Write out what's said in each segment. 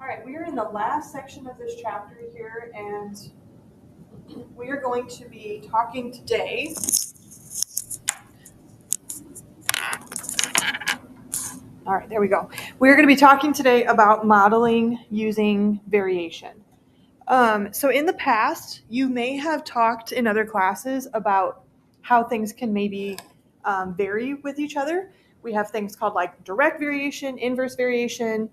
All right, we are in the last section of this chapter here, and we are going to be talking today. All right, there we go. We're going to be talking today about modeling using variation. So in the past, you may have talked in other classes about how things can maybe vary with each other. We have things called like direct variation, inverse variation,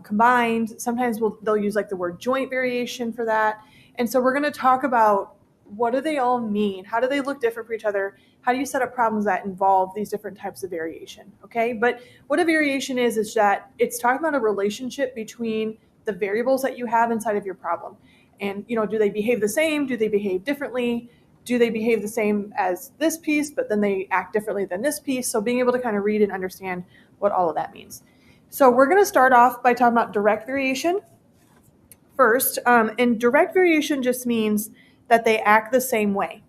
combined. Sometimes they'll use like the word joint variation for that. And so we're going to talk about what do they all mean? How do they look different for each other? How do you set up problems that involve these different types of variation? Okay, but what a variation is that it's talking about a relationship between the variables that you have inside of your problem. And, do they behave the same? Do they behave differently? Do they behave the same as this piece, but then they act differently than this piece? So being able to kind of read and understand what all of that means. So we're going to start off by talking about direct variation first. And direct variation just means that they act the same way.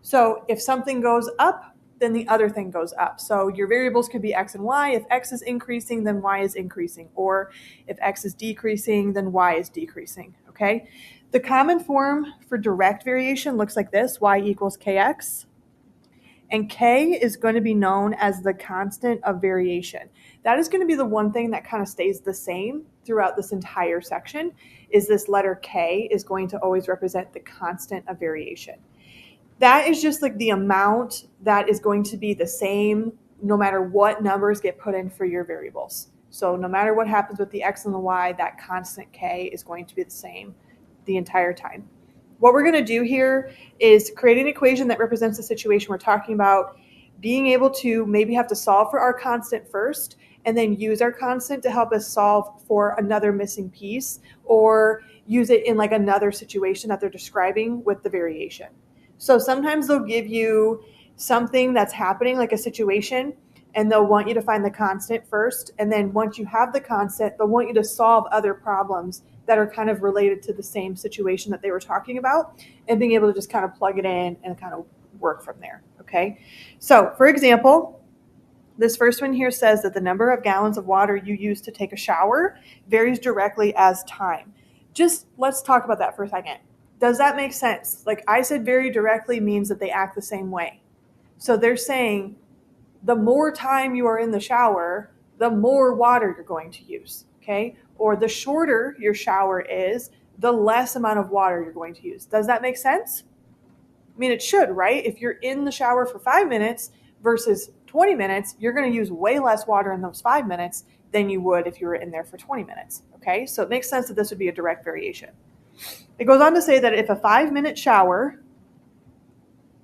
So if something goes up, then the other thing goes up. So your variables could be x and y. If x is increasing, then y is increasing. Or if x is decreasing, then y is decreasing. Okay? The common form for direct variation looks like this: y equals kx. And k is going to be known as the constant of variation. That is going to be the one thing that kind of stays the same throughout this entire section, is this letter k is going to always represent the constant of variation. That is just like the amount that is going to be the same no matter what numbers get put in for your variables. So no matter what happens with the x and the y, that constant k is going to be the same the entire time. What we're going to do here is create an equation that represents the situation we're talking about, being able to maybe have to solve for our constant first, and then use our constant to help us solve for another missing piece, or use it in like another situation that they're describing with the variation. So sometimes they'll give you something that's happening, like a situation, and they'll want you to find the constant first. And then once you have the constant, they'll want you to solve other problems that are kind of related to the same situation that they were talking about, and being able to just kind of plug it in and kind of work from there. Okay. So for example, this first one here says that the number of gallons of water you use to take a shower varies directly as time. Just let's talk about that for a second. Does that make sense? Like I said, very directly means that they act the same way. So they're saying the more time you are in the shower, the more water you're going to use, okay? Or the shorter your shower is, the less amount of water you're going to use. Does that make sense? I mean, it should, right? If you're in the shower for 5 minutes versus 20 minutes, you're going to use way less water in those 5 minutes than you would if you were in there for 20 minutes, okay? So it makes sense that this would be a direct variation. It goes on to say that if a 5-minute shower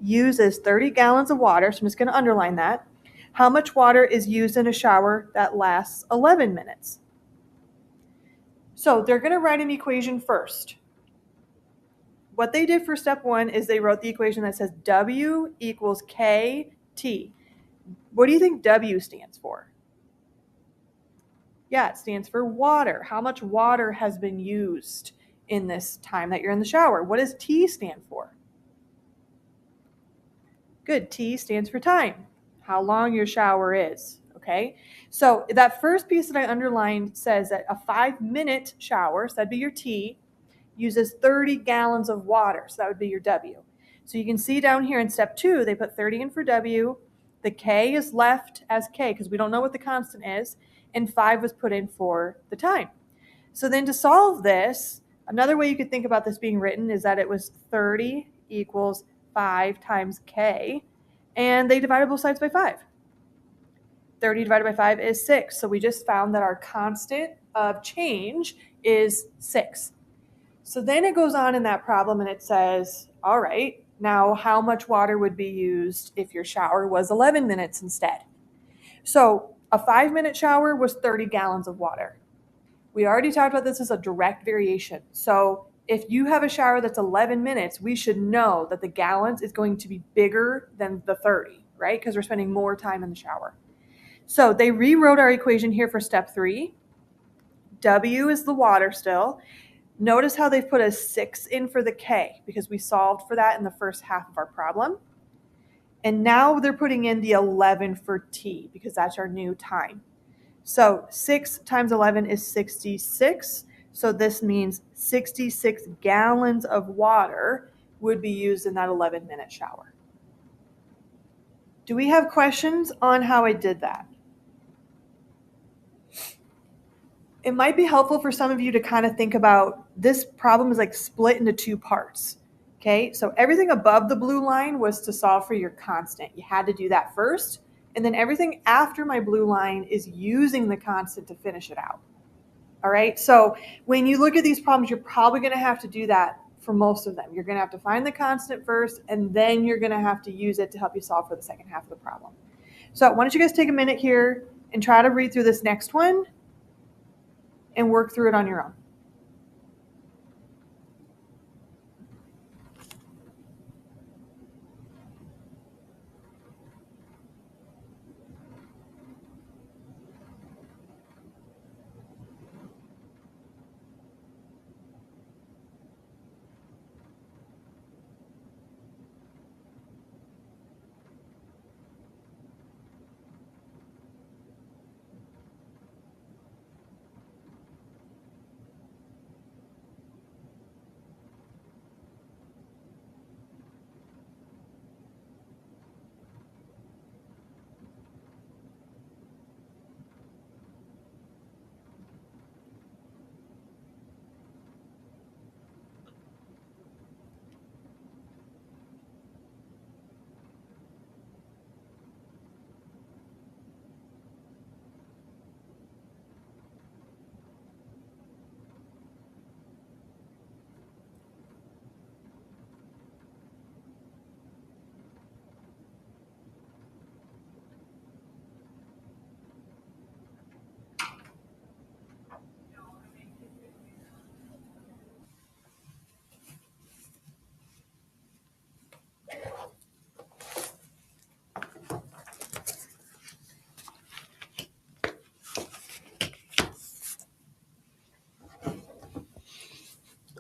uses 30 gallons of water, so I'm just going to underline that, how much water is used in a shower that lasts 11 minutes? So they're going to write an equation first. What they did for step 1 is they wrote the equation that says W equals KT. What do you think W stands for? Yeah, it stands for water. How much water has been used in this time that you're in the shower? What does T stand for? Good. T stands for time, how long your shower is. Okay. So that first piece that I underlined says that a 5-minute shower, so that'd be your T, uses 30 gallons of water. So that would be your W. So you can see down here in step 2, they put 30 in for W. The K is left as K because we don't know what the constant is. And 5 was put in for the time. So then to solve this, another way you could think about this being written is that it was 30 equals 5 times K, and they divided both sides by 5. 30 divided by 5 is 6. So we just found that our constant of change is 6. So then it goes on in that problem and it says, all right, now how much water would be used if your shower was 11 minutes instead? So a 5-minute shower was 30 gallons of water. We already talked about this as a direct variation. So if you have a shower that's 11 minutes, we should know that the gallons is going to be bigger than the 30, right? Because we're spending more time in the shower. So they rewrote our equation here for step 3. W is the water still. Notice how they've put a 6 in for the K because we solved for that in the first half of our problem. And now they're putting in the 11 for T because that's our new time. So 6 times 11 is 66. So this means 66 gallons of water would be used in that 11-minute shower. Do we have questions on how I did that? It might be helpful for some of you to kind of think about this problem is like split into two parts. Okay, so everything above the blue line was to solve for your constant. You had to do that first. And then everything after my blue line is using the constant to finish it out. All right, so when you look at these problems, you're probably going to have to do that for most of them. You're going to have to find the constant first, and then you're going to have to use it to help you solve for the second half of the problem. So why don't you guys take a minute here and try to read through this next one and work through it on your own.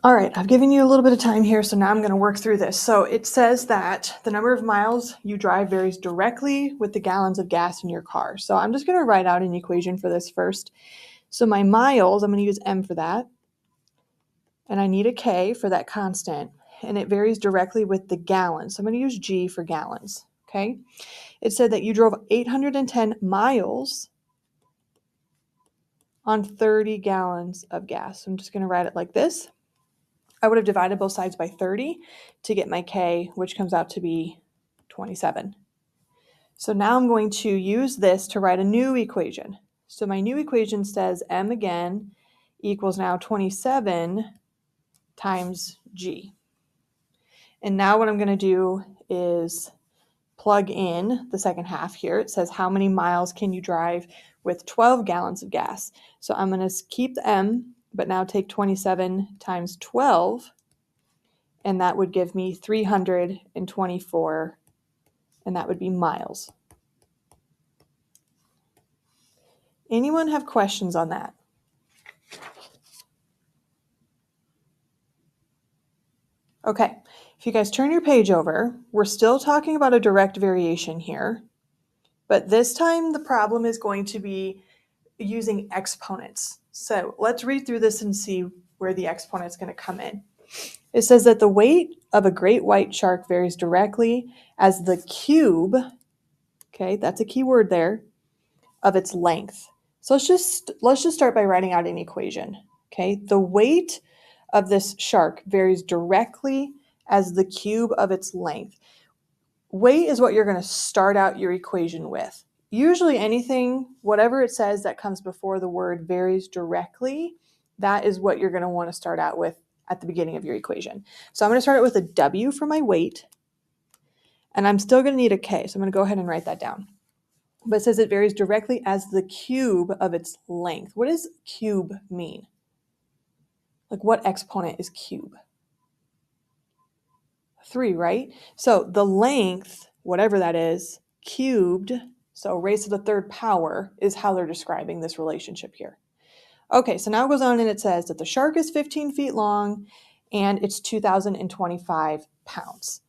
All right, I've given you a little bit of time here, so now I'm going to work through this. So it says that the number of miles you drive varies directly with the gallons of gas in your car. So I'm just going to write out an equation for this first. So my miles, I'm going to use M for that. And I need a K for that constant. And it varies directly with the gallons. So I'm going to use G for gallons. Okay. It said that you drove 810 miles on 30 gallons of gas. So I'm just going to write it like this. I would have divided both sides by 30 to get my K, which comes out to be 27. So now I'm going to use this to write a new equation. So my new equation says M again equals now 27 times G. And now what I'm going to do is plug in the second half here. It says how many miles can you drive with 12 gallons of gas? So I'm going to keep the M, but now take 27 times 12, and that would give me 324, and that would be miles. Anyone have questions on that? Okay, if you guys turn your page over, we're still talking about a direct variation here, but this time the problem is going to be using exponents. So let's read through this and see where the exponent is going to come in. It says that the weight of a great white shark varies directly as the cube, okay, that's a key word there, of its length. So let's just start by writing out an equation. Okay, the weight of this shark varies directly as the cube of its length. Weight is what you're going to start out your equation with. Usually anything, whatever it says that comes before the word varies directly, that is what you're going to want to start out with at the beginning of your equation. So I'm going to start out with a W for my weight, and I'm still going to need a K, so I'm going to go ahead and write that down. But it says it varies directly as the cube of its length. What does cube mean? Like what exponent is cube? 3, right? So the length, whatever that is, cubed, so raised to the third power, is how they're describing this relationship here. Okay, so now it goes on and it says that the shark is 15 feet long and it's 2,025 pounds.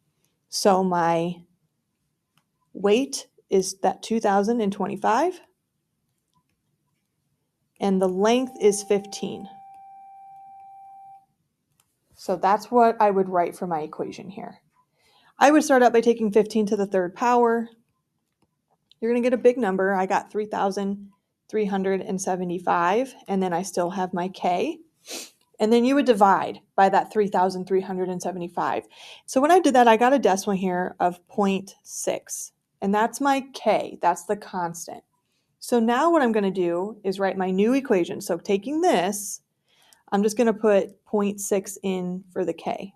So my weight is that 2,025 and the length is 15. So that's what I would write for my equation here. I would start out by taking 15 to the third power. You're going to get a big number. I got 3,375, and then I still have my k. And then you would divide by that 3,375. So when I did that, I got a decimal here of 0.6, and that's my k. That's the constant. So now what I'm going to do is write my new equation. So taking this, I'm just going to put 0.6 in for the k.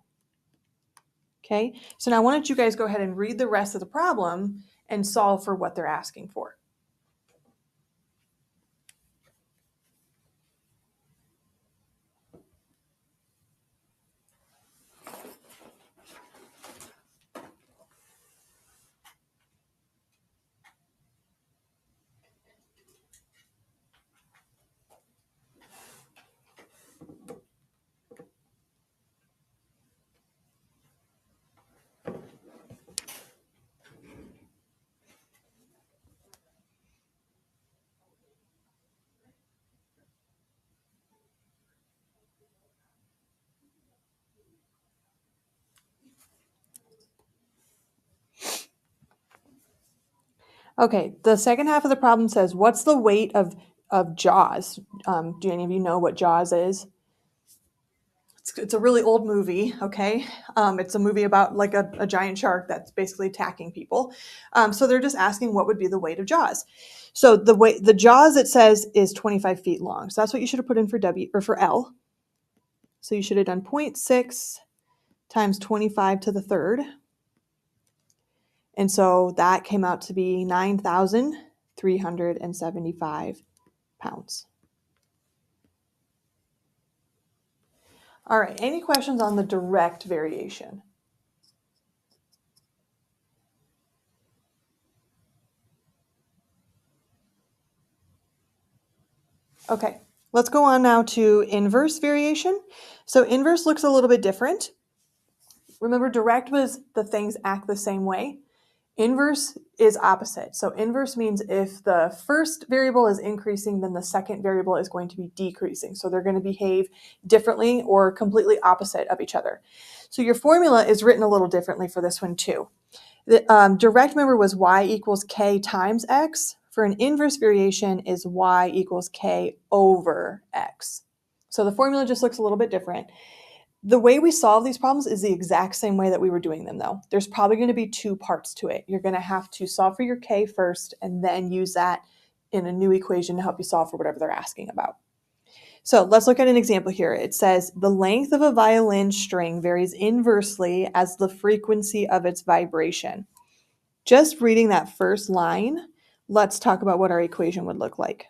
Okay, so now why don't you guys go ahead and read the rest of the problem and solve for what they're asking for. Okay, the second half of the problem says, what's the weight of Jaws? Do any of you know what Jaws is? It's a really old movie, okay? It's a movie about like a giant shark that's basically attacking people. So they're just asking what would be the weight of Jaws. So the Jaws, it says, is 25 feet long. So that's what you should have put in for W or for L. So you should have done 0.6 times 25 to the third. And so that came out to be 9,375 pounds. All right, any questions on the direct variation? Okay, let's go on now to inverse variation. So inverse looks a little bit different. Remember, direct was the things act the same way. Inverse is opposite. So inverse means if the first variable is increasing, then the second variable is going to be decreasing. So they're going to behave differently or completely opposite of each other. So your formula is written a little differently for this one too. The direct, remember, was y equals k times x. For an inverse variation is y equals k over x. So the formula just looks a little bit different. The way we solve these problems is the exact same way that we were doing them, though. There's probably going to be two parts to it. You're going to have to solve for your k first and then use that in a new equation to help you solve for whatever they're asking about. So let's look at an example here. It says the length of a violin string varies inversely as the frequency of its vibration. Just reading that first line, let's talk about what our equation would look like.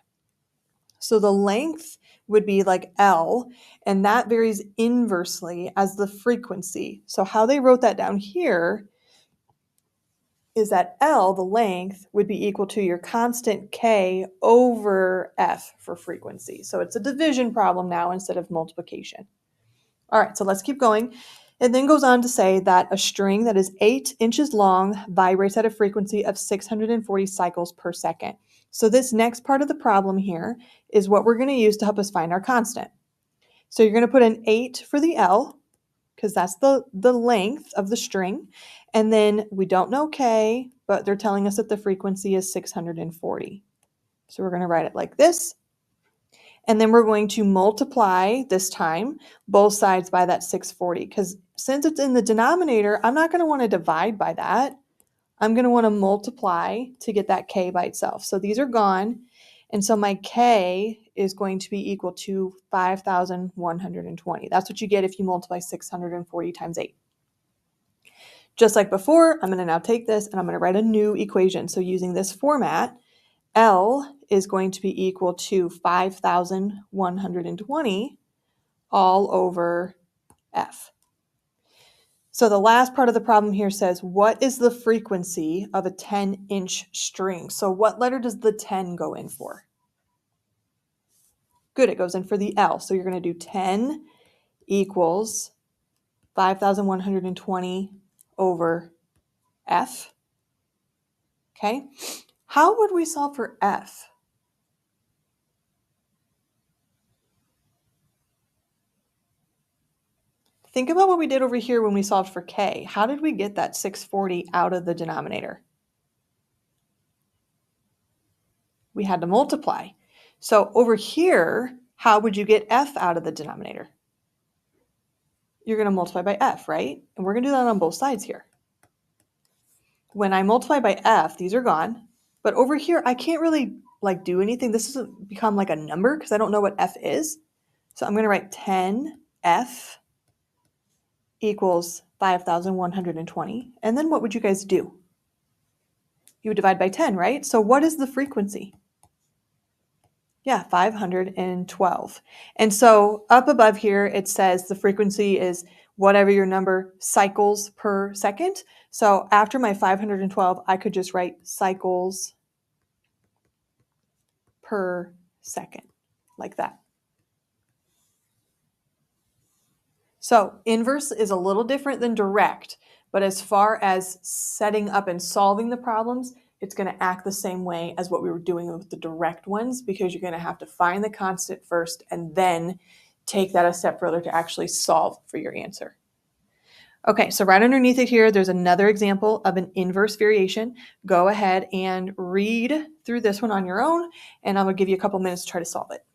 So the length would be like L, and that varies inversely as the frequency. So how they wrote that down here is that L, the length, would be equal to your constant K over F for frequency. So it's a division problem now instead of multiplication. All right, so let's keep going. It then goes on to say that a string that is 8 inches long vibrates at a frequency of 640 cycles per second. So this next part of the problem here is what we're going to use to help us find our constant. So you're going to put an 8 for the L, because that's the length of the string. And then we don't know K, but they're telling us that the frequency is 640. So we're going to write it like this. And then we're going to multiply this time both sides by that 640, because since it's in the denominator, I'm not going to want to divide by that. I'm going to want to multiply to get that K by itself. So these are gone. And so my K is going to be equal to 5,120. That's what you get if you multiply 640 times 8. Just like before, I'm going to now take this and I'm going to write a new equation. So using this format, L is going to be equal to 5,120 all over F. So the last part of the problem here says, what is the frequency of a 10-inch string? So what letter does the 10 go in for? Good, it goes in for the L. So you're going to do 10 equals 5,120 over F. Okay. How would we solve for F? Think about what we did over here when we solved for k. How did we get that 640 out of the denominator? We had to multiply. So over here, how would you get f out of the denominator? You're going to multiply by f, right? And we're going to do that on both sides here. When I multiply by f, these are gone. But over here, I can't really do anything. This doesn't become like a number because I don't know what f is. So I'm going to write 10f equals 5,120. And then what would you guys do? You would divide by 10, right? So what is the frequency? Yeah, 512. And so up above here, it says the frequency is whatever your number cycles per second. So after my 512, I could just write cycles per second, like that. So inverse is a little different than direct, but as far as setting up and solving the problems, it's going to act the same way as what we were doing with the direct ones, because you're going to have to find the constant first and then take that a step further to actually solve for your answer. Okay, so right underneath it here, there's another example of an inverse variation. Go ahead and read through this one on your own, and I'm going to give you a couple minutes to try to solve it.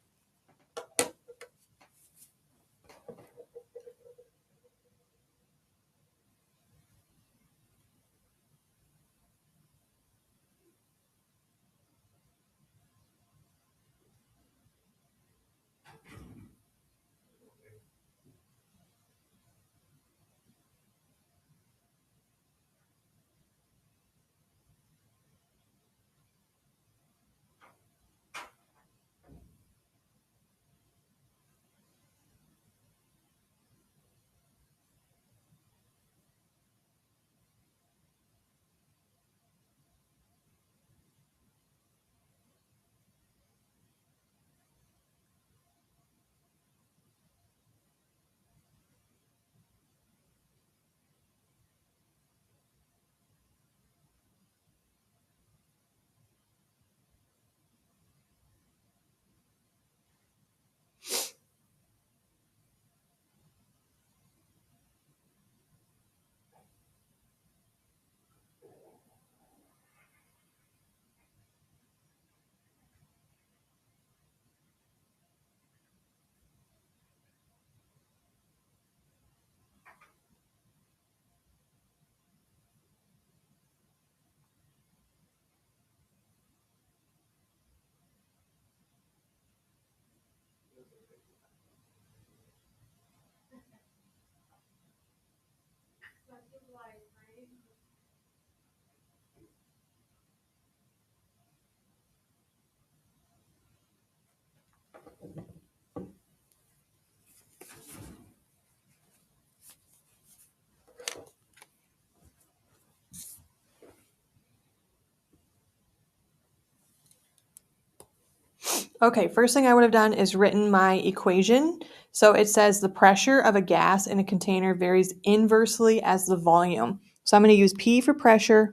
Okay, first thing I would have done is written my equation. So it says the pressure of a gas in a container varies inversely as the volume. So I'm going to use P for pressure,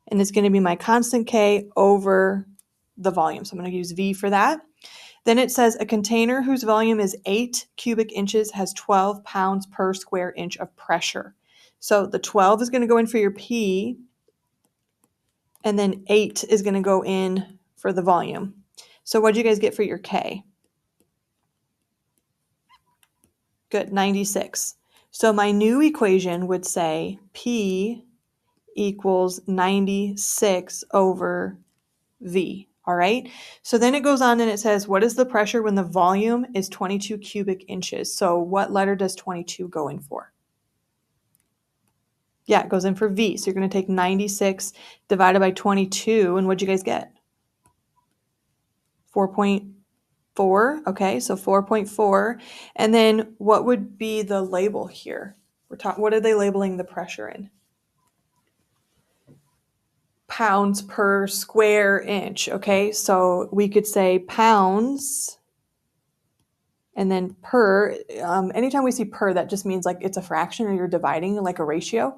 and it's going to be my constant K over the volume. So I'm going to use V for that. Then it says a container whose volume is 8 cubic inches has 12 pounds per square inch of pressure. So the 12 is going to go in for your P, and then 8 is going to go in for the volume. So what did you guys get for your K? Good, 96. So my new equation would say P equals 96 over V. All right. So then it goes on and it says, what is the pressure when the volume is 22 cubic inches? So what letter does 22 go in for? Yeah, it goes in for V. So you're going to take 96 divided by 22. And what'd you guys get? 4.4. Okay, so 4.4. And then what would be the label here? What are they labeling the pressure in? Pounds per square inch. Okay, so we could say pounds and then per. Anytime we see per, that just means like it's a fraction or you're dividing like a ratio.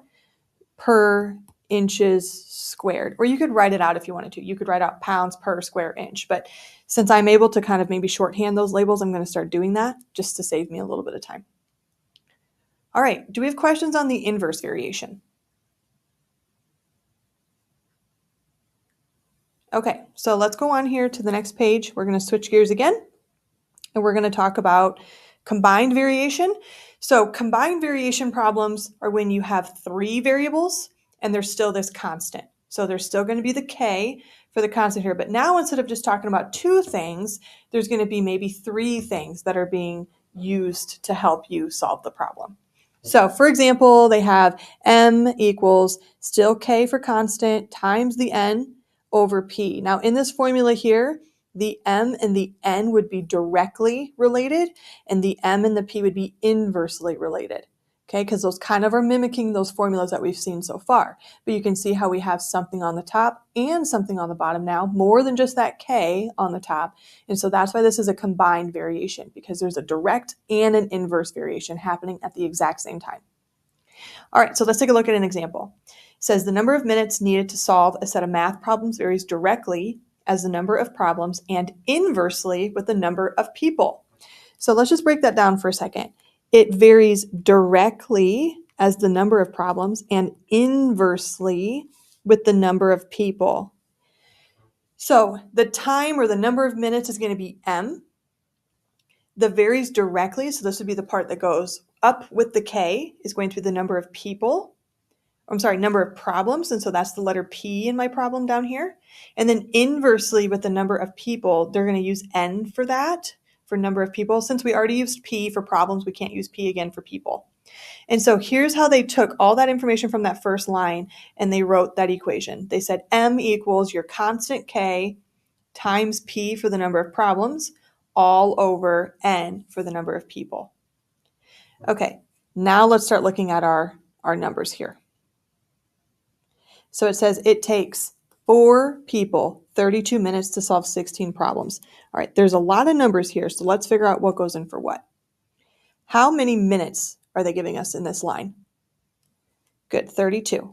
Per inches squared. Or you could write it out if you wanted to. You could write out pounds per square inch. But since I'm able to kind of maybe shorthand those labels, I'm going to start doing that just to save me a little bit of time. All right, do we have questions on the inverse variation? Okay, so let's go on here to the next page. We're going to switch gears again, and we're going to talk about combined variation. So combined variation problems are when you have three variables and there's still this constant. So there's still going to be the k for the constant here, but now instead of just talking about two things, there's going to be maybe three things that are being used to help you solve the problem. So for example, they have m equals still k for constant times the n over p. Now in this formula here, the m and the n would be directly related, and the m and the p would be inversely related. Okay, because those kind of are mimicking those formulas that we've seen so far. But you can see how we have something on the top and something on the bottom now, more than just that k on the top. And so that's why this is a combined variation, because there's a direct and an inverse variation happening at the exact same time. All right, so let's take a look at an example. It says the number of minutes needed to solve a set of math problems varies directly as the number of problems and inversely with the number of people. So let's just break that down for a second. It varies directly as the number of problems and inversely with the number of people. So the time or the number of minutes is going to be m. The varies directly, so this would be the part that goes up with the k, is going to be the number of people. Number of problems, and so that's the letter P in my problem down here. And then inversely with the number of people, they're going to use N for that, for number of people. Since we already used P for problems, we can't use P again for people. And so here's how they took all that information from that first line and they wrote that equation. They said M equals your constant K times P for the number of problems all over N for the number of people. Okay, now let's start looking at our numbers here. So it says it takes 4 people 32 minutes to solve 16 problems. All right, there's a lot of numbers here, so let's figure out what goes in for what. How many minutes are they giving us in this line? Good, 32.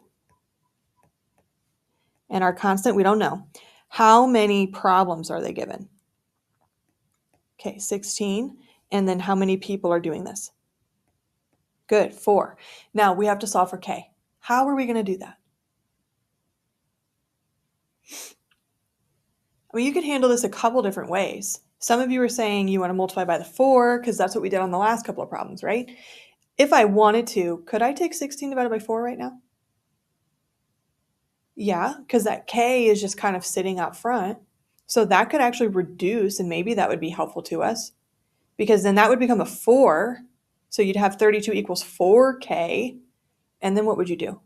And our constant, we don't know. How many problems are they given? Okay, 16. And then how many people are doing this? Good, 4. Now we have to solve for k. How are we going to do that? I mean, you can handle this a couple different ways. Some of you are saying you want to multiply by the 4 because that's what we did on the last couple of problems, right? If I wanted to, could I take 16 divided by 4 right now? Yeah, because that k is just kind of sitting up front. So that could actually reduce, and maybe that would be helpful to us, because then that would become a 4. So you'd have 32 equals 4k. And then what would you do?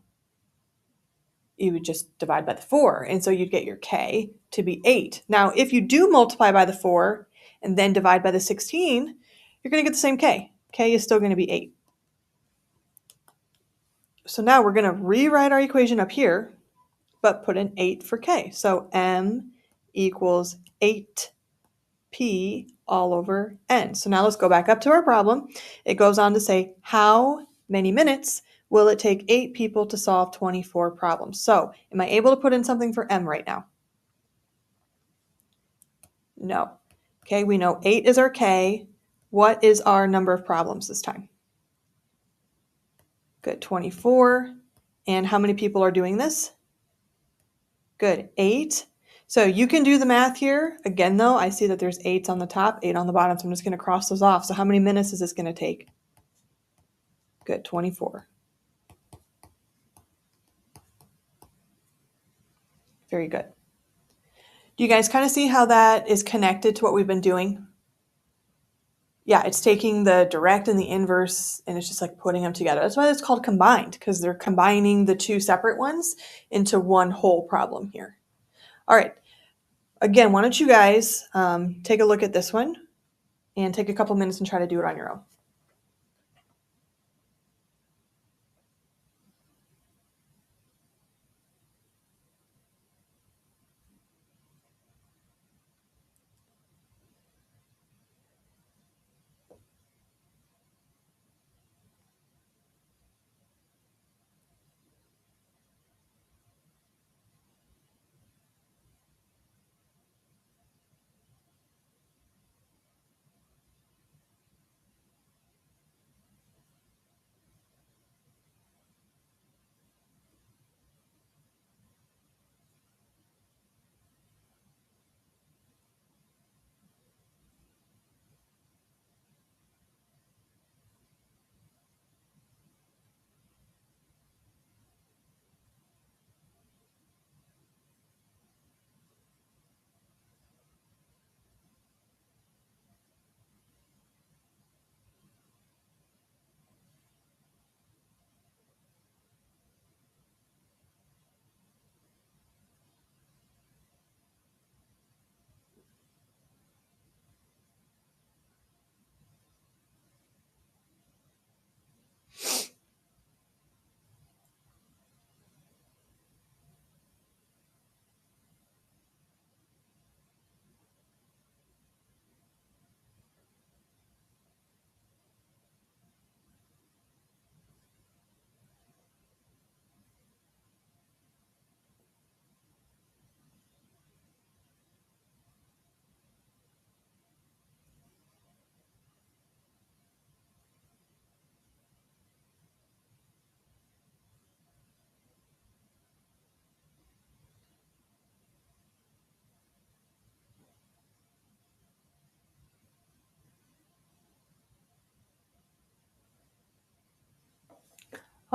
You would just divide by the 4. And so you'd get your k to be 8. Now, if you do multiply by the 4 and then divide by the 16, you're going to get the same k. K is still going to be 8. So now we're going to rewrite our equation up here, but put in 8 for k. So m equals 8p all over n. So now let's go back up to our problem. It goes on to say, how many minutes will it take 8 people to solve 24 problems? So am I able to put in something for m right now? No. Okay, we know 8 is our k. What is our number of problems this time? Good, 24. And how many people are doing this? Good, 8. So you can do the math here. Again, though, I see that there's 8s on the top, 8 on the bottom, so I'm just going to cross those off. So how many minutes is this going to take? Good, 24. Very good. Do you guys kind of see how that is connected to what we've been doing? Yeah, it's taking the direct and the inverse, and it's just like putting them together. That's why it's called combined, because they're combining the two separate ones into one whole problem here. All right. Again, why don't you guys take a look at this one and take a couple minutes and try to do it on your own.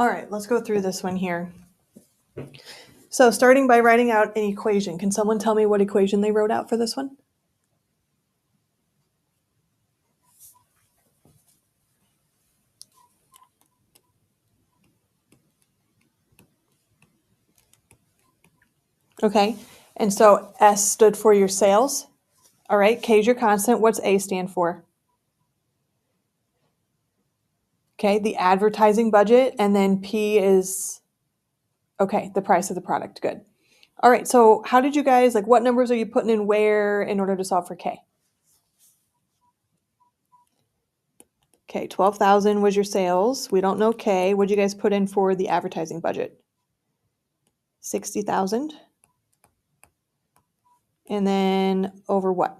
All right, let's go through this one here. So starting by writing out an equation. Can someone tell me what equation they wrote out for this one? Okay, and so S stood for your sales. All right, K is your constant. What's A stand for? Okay, the advertising budget, and then P is, okay, the price of the product. Good. All right, so how did you guys, like, what numbers are you putting in where in order to solve for K? Okay, 12,000 was your sales. We don't know K. What'd you guys put in for the advertising budget? 60,000. And then over what?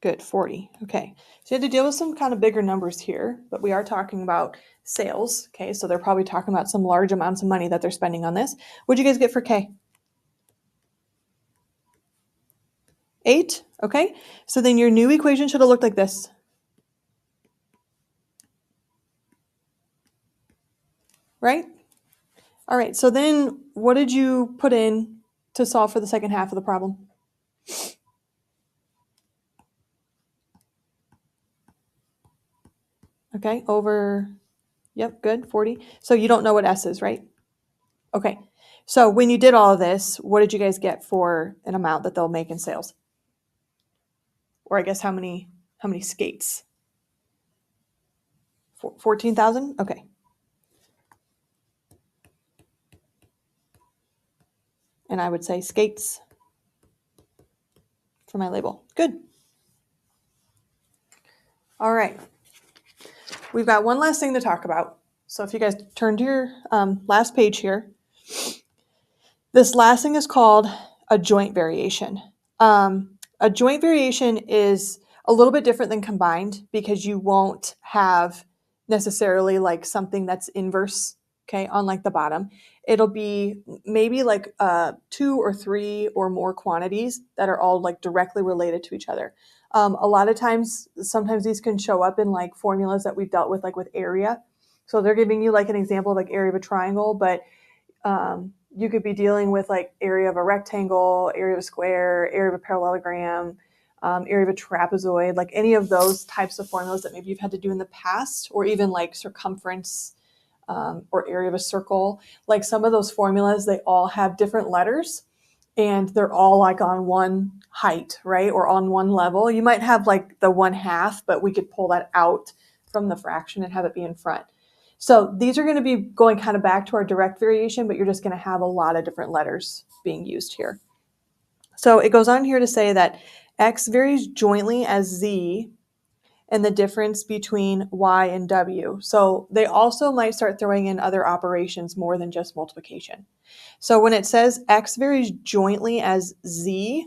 Good, 40. Okay, so you had to deal with some kind of bigger numbers here, but we are talking about sales. Okay, so they're probably talking about some large amounts of money that they're spending on this. What'd you guys get for K? 8. Okay, so then your new equation should have looked like this. Right? All right, so then what did you put in to solve for the second half of the problem? Okay, over, yep, good, 40. So you don't know what S is, right? Okay, so when you did all of this, what did you guys get for an amount that they'll make in sales? Or I guess how many skates? 14,000? Okay. And I would say skates for my label. Good. All right. We've got one last thing to talk about. So if you guys turn to your last page here, this last thing is called a joint variation. A joint variation is a little bit different than combined because you won't have necessarily like something that's inverse, okay, on like the bottom. It'll be maybe like 2 or 3 or more quantities that are all like directly related to each other. A lot of times, sometimes these can show up in like formulas that we've dealt with, like with area. So they're giving you like an example of like area of a triangle, but you could be dealing with like area of a rectangle, area of a square, area of a parallelogram, area of a trapezoid, like any of those types of formulas that maybe you've had to do in the past, or even like circumference or area of a circle. Like some of those formulas, they all have different letters and they're all like on one height, right? Or on one level. You might have like the 1/2, but we could pull that out from the fraction and have it be in front. So these are going to be going kind of back to our direct variation, but you're just going to have a lot of different letters being used here. So it goes on here to say that x varies jointly as z and the difference between y and w. So they also might start throwing in other operations more than just multiplication. So when it says x varies jointly as z,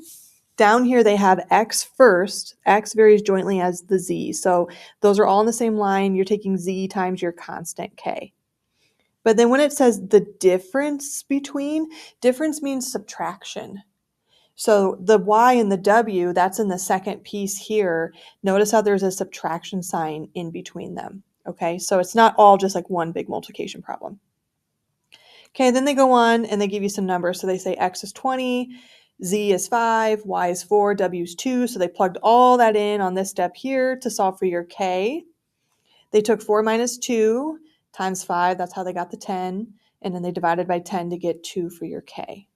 down here they have x first. X varies jointly as the z. So those are all in the same line. You're taking z times your constant k. But then when it says the difference between, difference means subtraction. So the y and the w, that's in the second piece here. Notice how there's a subtraction sign in between them. Okay, so it's not all just like one big multiplication problem. Okay, then they go on and they give you some numbers. So they say x is 20, z is 5, y is 4, w is 2. So they plugged all that in on this step here to solve for your k. They took 4 minus 2 times 5. That's how they got the 10. And then they divided by 10 to get 2 for your k.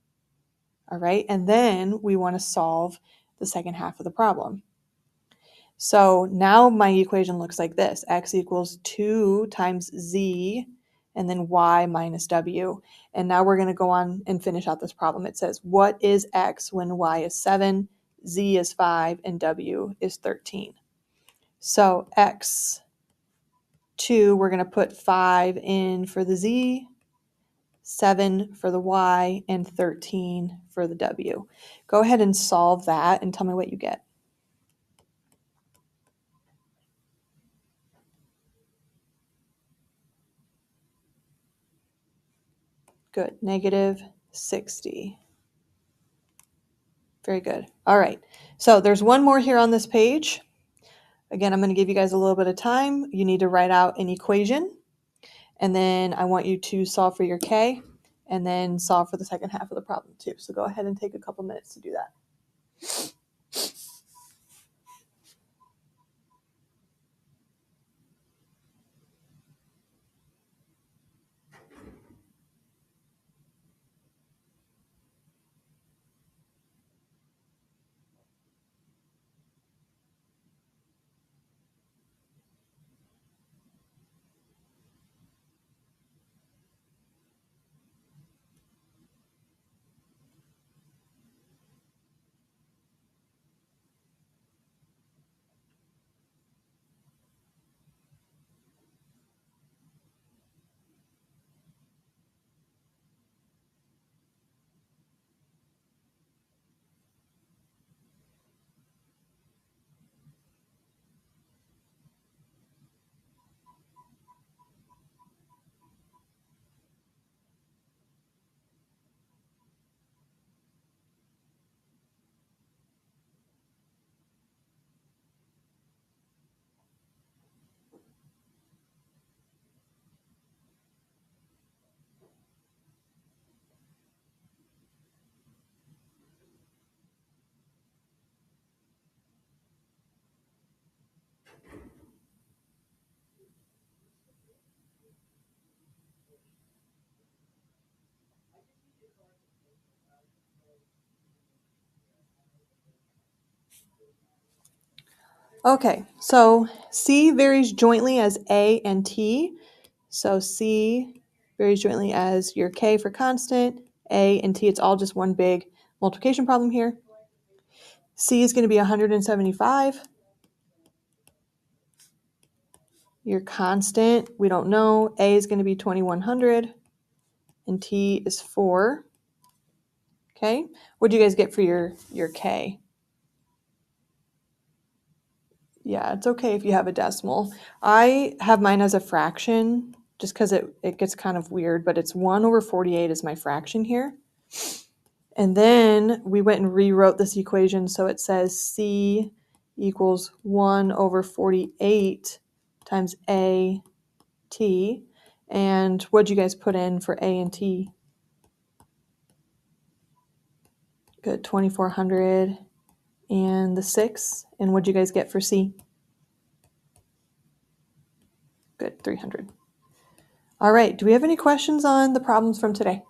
All right, and then we want to solve the second half of the problem. So now my equation looks like this. X equals 2 times z and then y minus w. And now we're going to go on and finish out this problem. It says, what is x when y is 7, z is 5, and w is 13? So x, 2, we're going to put 5 in for the z, 7 for the y, and 13 for the w. Go ahead and solve that and tell me what you get. Good, negative 60. Very good. All right, so there's one more here on this page. Again, I'm going to give you guys a little bit of time. You need to write out an equation. and then I want you to solve for your k, and then solve for the second half of the problem too. So go ahead and take a couple minutes to do that. Okay, so C varies jointly as A and T. So C varies jointly as your K for constant, A and T, it's all just one big multiplication problem here. C is going to be 175. Your constant, we don't know. A is going to be 2100, and T is 4. Okay, what do you guys get for your K? Yeah, it's okay if you have a decimal. I have mine as a fraction just because it gets kind of weird, but it's 1 over 48 is my fraction here. And then we went and rewrote this equation so it says C equals 1 over 48 times A T. And what'd you guys put in for A and T? Good, 2400 and the 6. And what'd you guys get for C? Good, 300. All right, do we have any questions on the problems from today?